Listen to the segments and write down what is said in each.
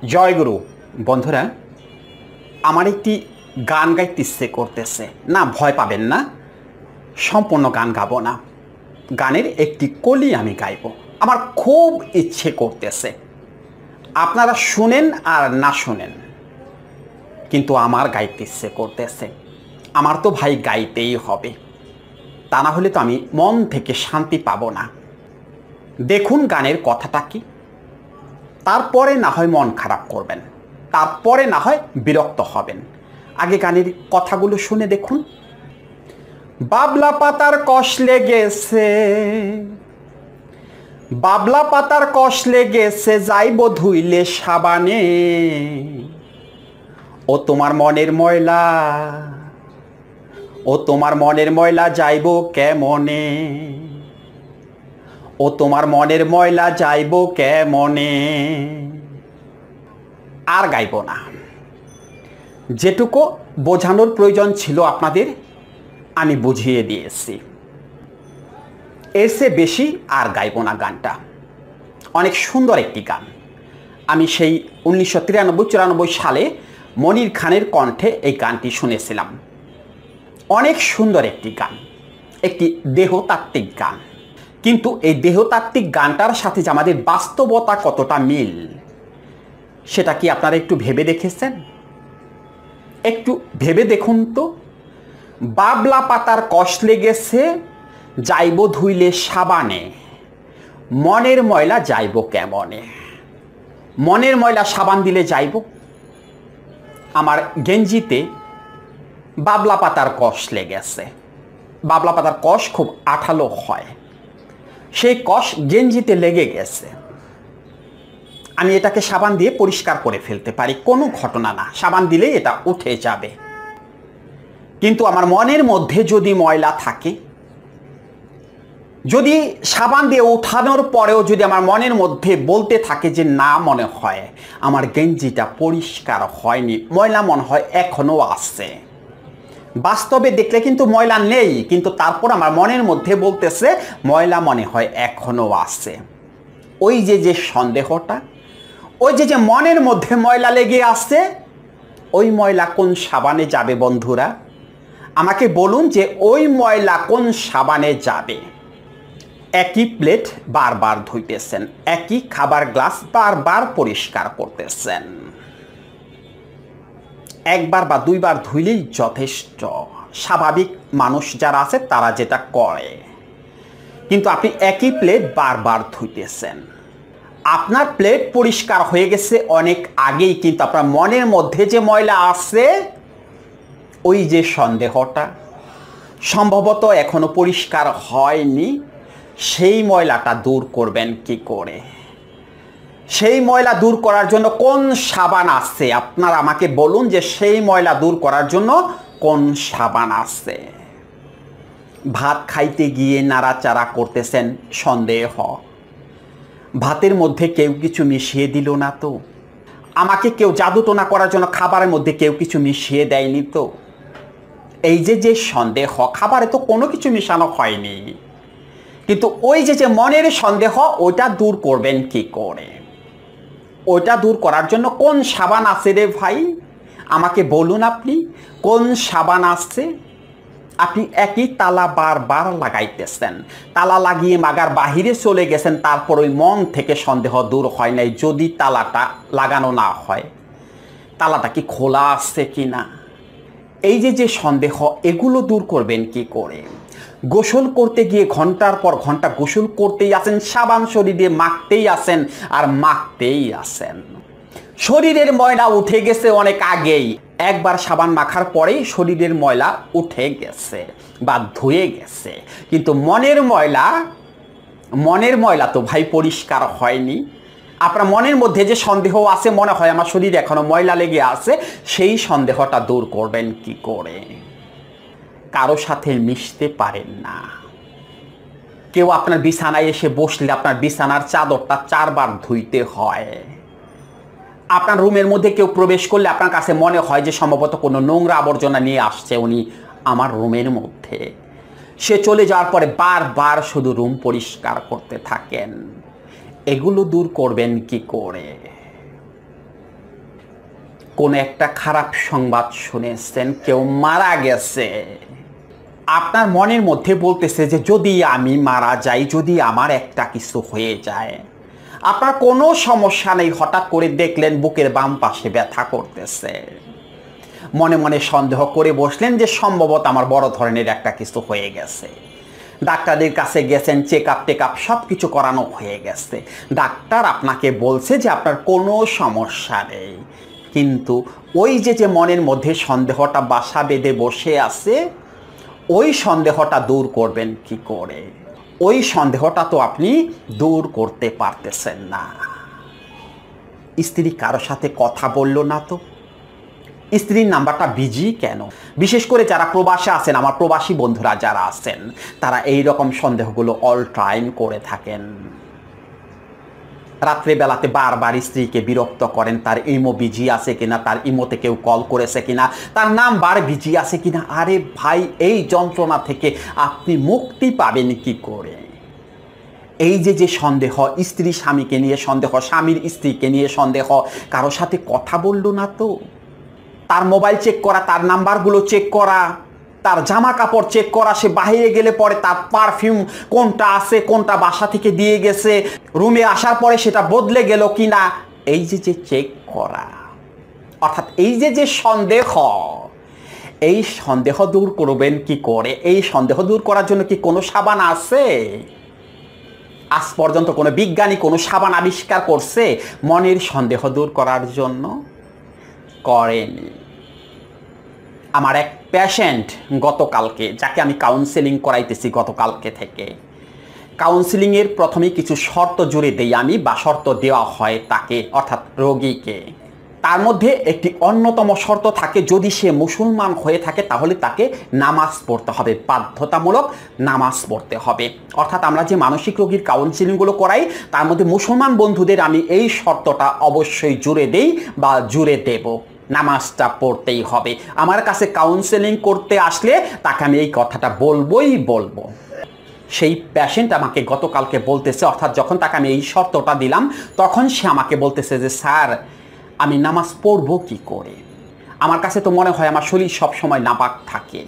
জয়গুরু বন্ধুরা, আমার একটি গান গাইতে ইচ্ছে করতেছে। না, ভয় পাবেন না, সম্পূর্ণ গান গাবো না। গানের একটি কলি আমি গাইব। আমার খুব ইচ্ছে করতেছে, আপনারা শুনেন আর না শুনেন, কিন্তু আমার গাইতে ইচ্ছে করতেছে। আমার তো ভাই গাইতেই হবে, তা না হলে তো আমি মন থেকে শান্তি পাবো না। দেখুন গানের কথাটা কি, তারপরে না হয় মন খারাপ করবেন, তারপরে না হয় বিরক্ত হবেন। আগে গানের কথাগুলো শুনে দেখুন। বাবলা পাতার কষ লেগেছে, বাবলা পাতার কষ লেগেছে, যাইব ধুইলে সাবানে। ও তোমার মনের ময়লা, ও তোমার মনের ময়লা যাইব কেমনে, ও তোমার মনের ময়লা যাইব কেমনে। আর গাইব না, যেটুকু বোঝানোর প্রয়োজন ছিল আপনাদের আমি বুঝিয়ে দিয়েছি। এর চেয়ে বেশি আর গাইব না। গানটা অনেক সুন্দর একটি গান। আমি সেই 1993-94 সালে মনির খানের কণ্ঠে এই গানটি শুনেছিলাম। অনেক সুন্দর একটি গান, একটি দেহতাত্ত্বিক গান। কিন্তু এই দেহতাত্ত্বিক গানটার সাথে যে আমাদের বাস্তবতা কতটা মিল, সেটা কি আপনারা একটু ভেবে দেখেছেন? একটু ভেবে দেখুন তো। বাবলা পাতার কষ লেগেছে, যাইব ধুইলে সাবানে, মনের ময়লা যাইব কেমনে। মনের ময়লা সাবান দিলে যাইব। আমার গেঞ্জিতে বাবলা পাতার কষ লেগেছে। বাবলা পাতার কষ খুব আঠালো হয়, সেই কষ গেঞ্জিতে লেগে গেছে। আমি এটাকে সাবান দিয়ে পরিষ্কার করে ফেলতে পারি, কোনো ঘটনা না, সাবান দিলেই এটা উঠে যাবে। কিন্তু আমার মনের মধ্যে যদি ময়লা থাকে, যদি সাবান দিয়ে উঠানোর পরেও যদি আমার মনের মধ্যে বলতে থাকে যে না, মনে হয় আমার গেঞ্জিটা পরিষ্কার হয়নি, ময়লা মনে হয় এখনো আছে। বাস্তবে দেখলে কিন্তু ময়লা নেই, কিন্তু তারপর আমার মনের মধ্যে বলতেছে ময়লা মনে হয় এখনো আছে। ওই যে সন্দেহটা, ওই যে মনের মধ্যে ময়লা লেগে আছে, ওই ময়লা কোন সাবানে যাবে বন্ধুরা? আমাকে বলুন যে ওই ময়লা কোন সাবানে যাবে? একই প্লেট বারবার ধুইতেছেন, একই খাবার গ্লাস বারবার পরিষ্কার করতেছেন, একবার বা দুইবার ধুইলেই যথেষ্ট। স্বাভাবিক মানুষ যারা আছে তারা যেটা করে। কিন্তু আপনি একই প্লেট বারবার ধুইতেছেন। আপনার প্লেট পরিষ্কার হয়ে গেছে অনেক আগেই, কিন্তু আপনার মনের মধ্যে যে ময়লা আছে, ওই যে সন্দেহটা সম্ভবত এখনো পরিষ্কার হয়নি, সেই ময়লাটা দূর করবেন কি করে? সেই ময়লা দূর করার জন্য কোন সাবান আছে? আপনারা আমাকে বলুন যে সেই ময়লা দূর করার জন্য কোন সাবান আছে? ভাত খাইতে গিয়ে নাড়াচাড়া করতেছেন, সন্দেহ। ভাতের মধ্যে কেউ কিছু মিশিয়ে দিল না তো? আমাকে কেউ জাদুটোনা করার জন্য খাবারের মধ্যে কেউ কিছু মিশিয়ে দেয়নি তো? এই যে সন্দেহ, খাবারে তো কোনো কিছু মিশানো হয়নি, কিন্তু ওই যে মনের সন্দেহ, ওইটা দূর করবেন কি করে? ওইটা দূর করার জন্য কোন সাবান আছে রে ভাই? আমাকে বলুন আপনি কোন সাবান আছে? আপনি একই তালা বারবার লাগাইতেছেন, তালা লাগিয়ে মাগার বাহিরে চলে গেছেন, তারপর ওই মন থেকে সন্দেহ দূর হয় নাই। যদি তালাটা লাগানো না হয়, তালাটা কি খোলা আছে কি না, এই যে সন্দেহ, এগুলো দূর করবেন কি করে? গোসল করতে গিয়ে ঘন্টার পর ঘন্টা গোসল করতেই আছেন, সাবান শরীরে মাখতেই আছেন আর মাখতেই আছেন। শরীরের ময়লা উঠে গেছে অনেক আগেই, একবার সাবান মাখার পরেই শরীরের ময়লা উঠে গেছে বা ধুয়ে গেছে, কিন্তু মনের ময়লা তো ভাই পরিষ্কার হয়নি। আপনার মনের মধ্যে যে সন্দেহ আছে, মনে হয় আমার শরীরে এখনো ময়লা লেগে আছে, সেই সন্দেহটা দূর করবেন কি করে? কারো সাথে মিশতে পারেন না। কেউ আপনার বিছানায় এসে বসলে আপনার বিছানার চাদরটা 4 বার ধুইতে হয়। আপনার রুমের মধ্যে কেউ প্রবেশ করলে আপনার কাছে মনে হয় যে সম্ভবত কোনো নোংরা আবর্জনা নিয়ে আসছে উনি আমার রুমের মধ্যে। সে চলে যাওয়ার পরে বারবার শুধু রুম পরিষ্কার করতে থাকেন। এগুলো দূর করবেন কি করে? কোনো একটা খারাপ সংবাদ শুনেছেন, কেউ মারা গেছে। আপনার মনের মধ্যে বলতেছে যে যদি আমি মারা যাই, যদি আমার একটা কিছু হয়ে যায়। আপনার কোনো সমস্যা নেই, হঠাৎ করে দেখলেন বুকের বাম পাশে ব্যথা করতেছে। মনে মনে সন্দেহ করে বসলেন যে সম্ভবত আমার বড় ধরনের একটা কিছু হয়ে গেছে। ডাক্তারের কাছে গেছেন, চেক আপ সব কিছু করানো হয়ে গেছে। ডাক্তার আপনাকে বলছে যে আপনার কোনো সমস্যা নেই, কিন্তু ওই যে মনের মধ্যে সন্দেহটা বাসা বেঁধে বসে আছে, ওই সন্দেহটা দূর করবেন কি করে? ওই সন্দেহটা তো আপনি দূর করতে পারতেছেন না। স্ত্রী কারো সাথে কথা বলল না তো, স্ত্রীর নাম্বারটা বিজি কেন? বিশেষ করে যারা প্রবাসে আছেন, আমার প্রবাসী বন্ধুরা যারা আছেন, তারা এই রকম সন্দেহগুলো অল টাইম করে থাকেন। রাত্রেবেলাতে বারবার স্ত্রীকে বিরক্ত করেন, তার ইমো বিজি আছে কিনা, তার ইমোতে কেউ কল করেছে কিনা, তার নাম্বার বিজি আছে কিনা। আরে ভাই, এই যন্ত্রণা থেকে আপনি মুক্তি পাবেন কি করে? এই যে সন্দেহ, স্ত্রী স্বামীকে নিয়ে সন্দেহ, স্বামীর স্ত্রীকে নিয়ে সন্দেহ, কারো সাথে কথা বলল না তো, তার মোবাইল চেক করা, তার নাম্বারগুলো চেক করা, তার জামা কাপড় চেক করা, সে বাইরে গেলে পরে তার পারফিউম কোনটা আছে, কোনটা বাসা থেকে দিয়ে গেছে, রুমে আসার পরে সেটা বদলে গেল কিনা, এই যে চেক করা। অর্থাৎ এই যে সন্দেহ, এই সন্দেহ দূর করবেন কি করে? এই সন্দেহ দূর করার জন্য কি কোনো সাবান আছে? আজ পর্যন্ত কোনো বিজ্ঞানী কোনো সাবান আবিষ্কার করছে মনের সন্দেহ দূর করার জন্য? করেনি। আমার এক পেশেন্ট গতকালকে, যাকে আমি কাউন্সেলিং করাইতেছি গতকালকে থেকে, কাউন্সেলিংয়ের প্রথমেই কিছু শর্ত জুড়ে দেই আমি, বা শর্ত দেওয়া হয় তাকে, অর্থাৎ রোগীকে। তার মধ্যে একটি অন্যতম শর্ত থাকে, যদি সে মুসলমান হয়ে থাকে তাহলে তাকে নামাজ পড়তে হবে, বাধ্যতামূলক নামাজ পড়তে হবে। অর্থাৎ আমরা যে মানসিক রোগীর কাউন্সেলিংগুলো করাই, তার মধ্যে মুসলমান বন্ধুদের আমি এই শর্তটা অবশ্যই জুড়ে দেই বা জুড়ে দেব, নামাজটা পড়তেই হবে। আমার কাছে কাউন্সেলিং করতে আসলে তাকে আমি এই কথাটা বলবো। সেই পেশেন্ট আমাকে গতকালকে বলতেছে, অর্থাৎ যখন তাকে আমি এই শর্তটা দিলাম, তখন সে আমাকে বলতেছে যে স্যার, আমি নামাজ পড়বো কি করে? আমার কাছে তো মনে হয় আমার শরীর সবসময় নাপাক থাকে,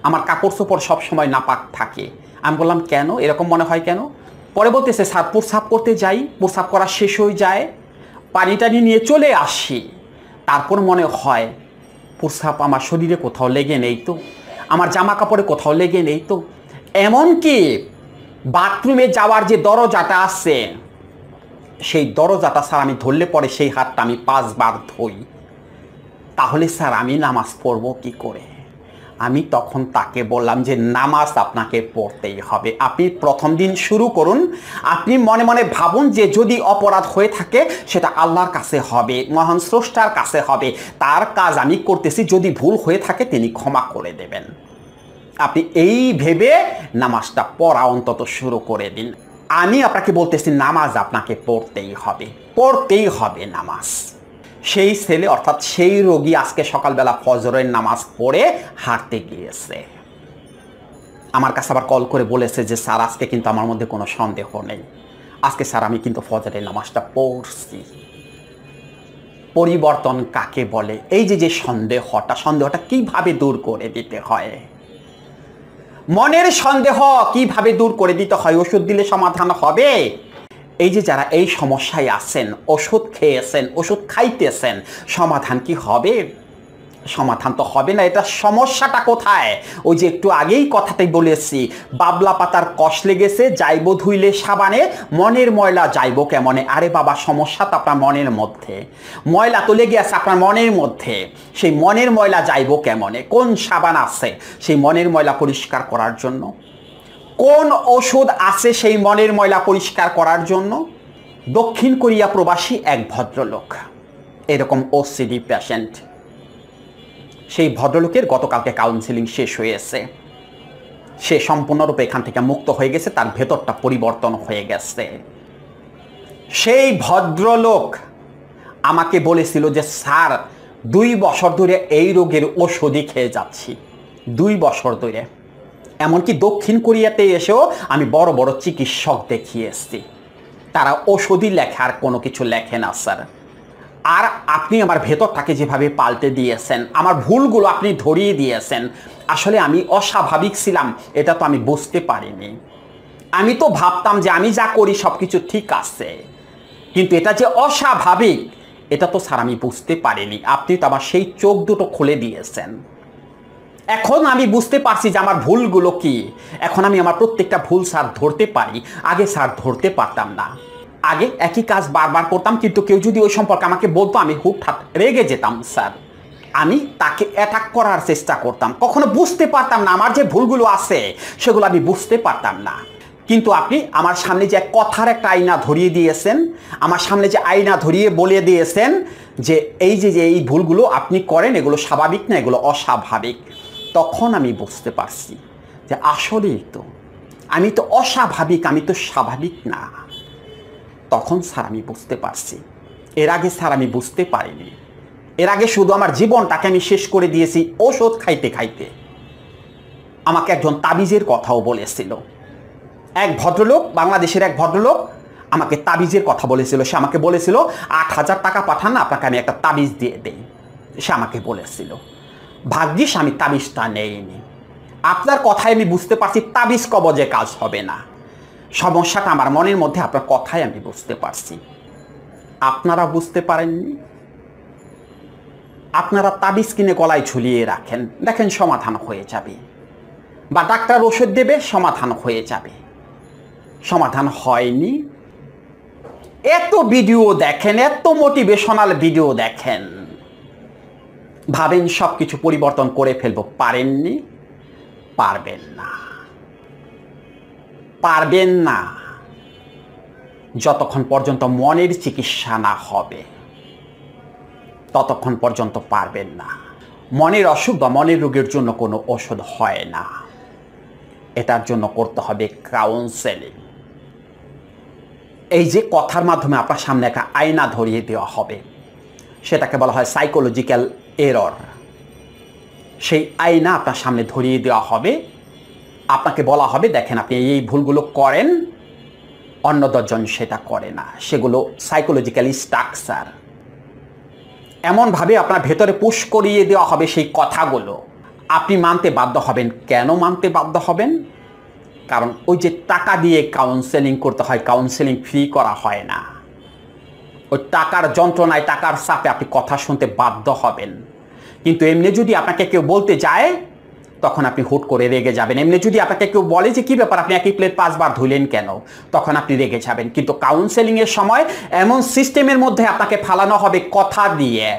আমার কাপড় চোপড় সবসময় নাপাক থাকে। আমি বললাম কেন এরকম মনে হয় কেন? পরে বলতেছে স্যার, প্রস্রাব করতে যাই, প্রস্রাব করা শেষ হয়ে যায়, পানি টানি নিয়ে চলে আসি, তারপর মনে হয় প্রস্রাব আমার শরীরে কোথাও লেগে নেই তো, আমার জামা কাপড়ে কোথাও লেগে নেই তো। এমনকি বাথরুমে যাওয়ার যে দরজাটা আছে, সেই দরজাটা স্যার আমি ধরলে পরে সেই হাতটা আমি 5 বার ধুই, তাহলে স্যার আমি নামাজ পড়বো কি করে? আমি তখন তাকে বললাম যে নামাজ আপনাকে পড়তেই হবে। আপনি প্রথম দিন শুরু করুন, আপনি মনে মনে ভাবুন যে যদি অপরাধ হয়ে থাকে সেটা আল্লাহর কাছে হবে, মহান স্রষ্টার কাছে হবে, তার কাজ আমি করতেছি, যদি ভুল হয়ে থাকে তিনি ক্ষমা করে দেবেন। আপনি এই ভেবে নামাজটা পড়া অন্তত শুরু করে দিন। আমি আপনাকে বলতেছি নামাজ আপনাকে পড়তেই হবে নামাজ। সেই ছেলে, অর্থাৎ সেই রোগী আজকে সকালবেলা ফজরের নামাজ পড়ে হাঁটতে গিয়েছে। আমার কাছে আবার কল করে বলেছে যে স্যার, আজকে কিন্তু আমার মধ্যে কোনো সন্দেহ নেই, আজকে স্যার আমি কিন্তু ফজরের নামাজটা পড়ছি। পরিবর্তন কাকে বলে? এই যে সন্দেহটা কিভাবে দূর করে দিতে হয়? মনের সন্দেহ কিভাবে দূর করে দিতে হয়? ওষুধ দিলে সমাধান হবে? এই যে যারা এই সমস্যায় আছেন, ওষুধ খেয়েছেন, ওষুধ খাইতেছেন, সমাধান কি হবে? সমাধান তো হবে না। এটা সমস্যাটা কোথায়? ওই যে একটু আগেই কথাটাই বলেছি, বাবলা পাতার কষ লেগেছে, যাইবো ধুইলে সাবানে, মনের ময়লা যাইবো কেমনে? আরে বাবা, সমস্যা তো আপনার মনের মধ্যে, ময়লা তো লেগে আছে আপনার মনের মধ্যে, সেই মনের ময়লা যাইবো কেমনে? কোন সাবান আছে সেই মনের ময়লা পরিষ্কার করার জন্য? কোন ওষুধ আছে সেই মনের ময়লা পরিষ্কার করার জন্য? দক্ষিণ কোরিয়া প্রবাসী এক ভদ্রলোক, এরকম ওসিডি পেশেন্ট, সেই ভদ্রলোকের গতকালকে কাউন্সেলিং শেষ হয়েছে। সে সম্পূর্ণরূপে এখান থেকে মুক্ত হয়ে গেছে, তার ভেতরটা পরিবর্তন হয়ে গেছে। সেই ভদ্রলোক আমাকে বলেছিল যে স্যার, 2 বছর ধরে এই রোগের ওষুধই খেয়ে যাচ্ছি, 2 বছর ধরে। এমনকি দক্ষিণ কোরিয়াতে এসেও আমি বড় বড় চিকিৎসক দেখিয়ে এসেছি, তারা ওষুধই লেখে, আর কোনো কিছু লেখে না স্যার। আর আপনি আমার ভেতরটাকে যেভাবে পাল্টে দিয়েছেন, আমার ভুলগুলো আপনি ধরিয়ে দিয়েছেন, আসলে আমি অস্বাভাবিক ছিলাম এটা তো আমি বুঝতে পারিনি। আমি তো ভাবতাম যে আমি যা করি সব কিছু ঠিক আছে, কিন্তু এটা যে অস্বাভাবিক এটা তো স্যার আমি বুঝতে পারিনি। আপনি তো আমার সেই চোখ দুটো খুলে দিয়েছেন। এখন আমি বুঝতে পারছি যে আমার ভুলগুলো কি। এখন আমি আমার প্রত্যেকটা ভুল স্যার ধরতে পারি, আগে স্যার ধরতে পারতাম না। আগে একই কাজ বারবার করতাম, কিন্তু কেউ যদি ওই সম্পর্কে আমাকে বলতো আমি হুটহাট রেগে যেতাম স্যার। আমি তাকে অ্যাটাক করার চেষ্টা করতাম, কখনো বুঝতে পারতাম না আমার যে ভুলগুলো আছে সেগুলো আমি বুঝতে পারতাম না। কিন্তু আপনি আমার সামনে যে কথার একটা আয়না ধরিয়ে দিয়েছেন, আমার সামনে যে আয়না ধরিয়ে বলে দিয়েছেন যে এই যে এই ভুলগুলো আপনি করেন এগুলো স্বাভাবিক না, এগুলো অস্বাভাবিক, তখন আমি বুঝতে পারছি যে আসলেই তো আমি তো অস্বাভাবিক, আমি তো স্বাভাবিক না। তখন স্যার আমি বুঝতে পারছি। এর আগে স্যার আমি বুঝতে পারিনি। এর আগে শুধু আমার জীবনটাকে আমি শেষ করে দিয়েছি ওষুধ খাইতে খাইতে। আমাকে একজন তাবিজের কথাও বলেছিল, এক ভদ্রলোক, বাংলাদেশের এক ভদ্রলোক আমাকে তাবিজের কথা বলেছিল। সে আমাকে বলেছিল ৮,০০০ টাকা পাঠান না, আপনাকে আমি একটা তাবিজ দিয়ে দেই। সে আমাকে বলেছিল। ভাগ্যিস আমি তাবিজটা নেইনি। আপনার কথায় আমি বুঝতে পারছি তাবিজ কবজে কাজ হবে না। সমস্যাটা আমার মনের মধ্যে, আপনার কথায় আমি বুঝতে পারছি। আপনারা বুঝতে পারেননি। আপনারা তাবিজ কিনে গলায় ঝুলিয়ে রাখেন, দেখেন সমাধান হয়ে যাবে, বা ডাক্তার ওষুধ দেবে সমাধান হয়ে যাবে। সমাধান হয়নি। এত ভিডিও দেখেন, এত মোটিভেশনাল ভিডিও দেখেন, ভাবেন সব কিছু পরিবর্তন করে ফেলবো, পারেননি, পারবেন না, পারবেন না। যতক্ষণ পর্যন্ত মনের চিকিৎসা না হবে ততক্ষণ পর্যন্ত পারবেন না। মনের অসুখ বা মনের রোগের জন্য কোনো ওষুধ হয় না, এটার জন্য করতে হবে কাউন্সেলিং। এই যে কথার মাধ্যমে আপনার সামনে একটা আয়না ধরিয়ে দেওয়া হবে, সেটাকে বলা হয় সাইকোলজিক্যাল এরর। সেই আয়না আপনার সামনে ধরিয়ে দেওয়া হবে, আপনাকে বলা হবে দেখেন আপনি এই ভুলগুলো করেন, অন্য ১০ জন সেটা করে না। সেগুলো সাইকোলজিক্যালি স্ট্রাকচার। এমনভাবে আপনার ভেতরে পুশ করিয়ে দেওয়া হবে সেই কথাগুলো, আপনি মানতে বাধ্য হবেন। কেন মানতে বাধ্য হবেন? কারণ ওই যে টাকা দিয়ে কাউন্সেলিং করতে হয়, কাউন্সেলিং ফ্রি করা হয় না। ওই টাকার যন্ত্রণায়, টাকার চাপে আপনি কথা শুনতে বাধ্য হবেন। কিন্তু এমনি যদি আপনাকে কেউ বলতে যায় তখন আপনি হুট করে রেগে যাবেন। এমনি যদি আপনাকে কেউ বলে যে কি ব্যাপার আপনি একই প্লেট ৫ বার ধুইলেন কেন, তখন আপনি রেগে যাবেন। কিন্তু কাউন্সেলিংয়ের সময় এমন সিস্টেমের মধ্যে আপনাকে ফালানো হবে কথা দিয়ে,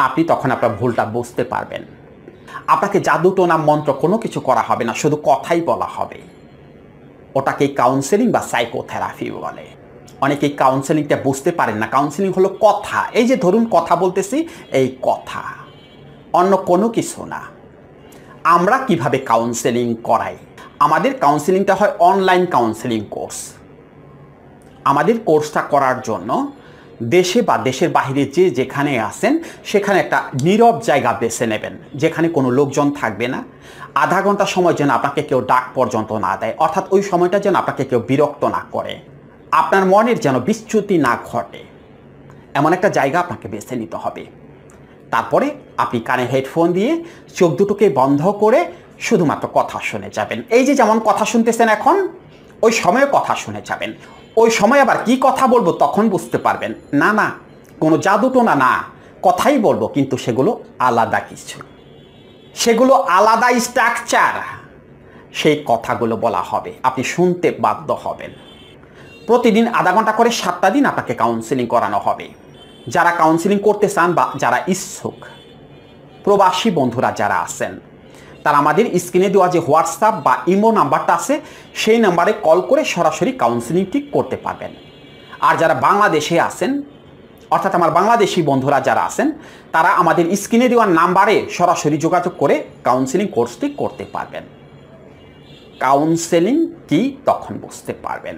আপনি তখন আপনার ভুলটা বুঝতে পারবেন। আপনাকে জাদু টোনা মন্ত্র কোনো কিছু করা হবে না, শুধু কথাই বলা হবে। ওটাকে কাউন্সেলিং বা সাইকোথেরাপি বলে। অনেকেই কাউন্সেলিংটা বুঝতে পারেন না। কাউন্সেলিং হলো কথা। এই যে ধরুন কথা বলতেছি, এই কথা, অন্য কোনো কিছু না। আমরা কিভাবে কাউন্সেলিং করাই? আমাদের কাউন্সেলিংটা হয় অনলাইন কাউন্সেলিং কোর্স। আমাদের কোর্সটা করার জন্য দেশে বা দেশের বাইরে যে যেখানে আছেন সেখানে একটা নীরব জায়গা বেছে নেবেন, যেখানে কোনো লোকজন থাকবে না। আধা ঘন্টা সময় যেন আপনাকে কেউ ডাক পর্যন্ত না দেয়, অর্থাৎ ওই সময়টা যেন আপনাকে কেউ বিরক্ত না করে, আপনার মনের যেন বিচ্যুতি না ঘটে, এমন একটা জায়গা আপনাকে বেছে নিতে হবে। তারপরে আপনি কানে হেডফোন দিয়ে চোখ দুটোকে বন্ধ করে শুধুমাত্র কথা শুনে যাবেন। এই যে যেমন কথা শুনতেছেন এখন, ওই সময়ে কথা শুনে যাবেন। ওই সময় আবার কি কথা বলবো তখন বুঝতে পারবেন। না না, কোনো জাদুটোনা না, কথাই বলবো, কিন্তু সেগুলো আলাদা কিছু, সেগুলো আলাদা স্ট্রাকচার। সেই কথাগুলো বলা হবে, আপনি শুনতে বাধ্য হবেন। প্রতিদিন আধা ঘন্টা করে 7টা দিন আপনাকে কাউন্সেলিং করানো হবে। যারা কাউন্সেলিং করতে চান বা যারা ইচ্ছুক, প্রবাসী বন্ধুরা যারা আছেন, তারা আমাদের স্ক্রিনে দেওয়া যে হোয়াটসঅ্যাপ বা ইমো নাম্বারটা আছে সেই নাম্বারে কল করে সরাসরি কাউন্সেলিংটি করতে পারবেন। আর যারা বাংলাদেশে আছেন, অর্থাৎ আমার বাংলাদেশি বন্ধুরা যারা আছেন, তারা আমাদের স্ক্রিনে দেওয়া নাম্বারে সরাসরি যোগাযোগ করে কাউন্সেলিং কোর্সটি করতে পারবেন। কাউন্সেলিং কি তখন বুঝতে পারবেন।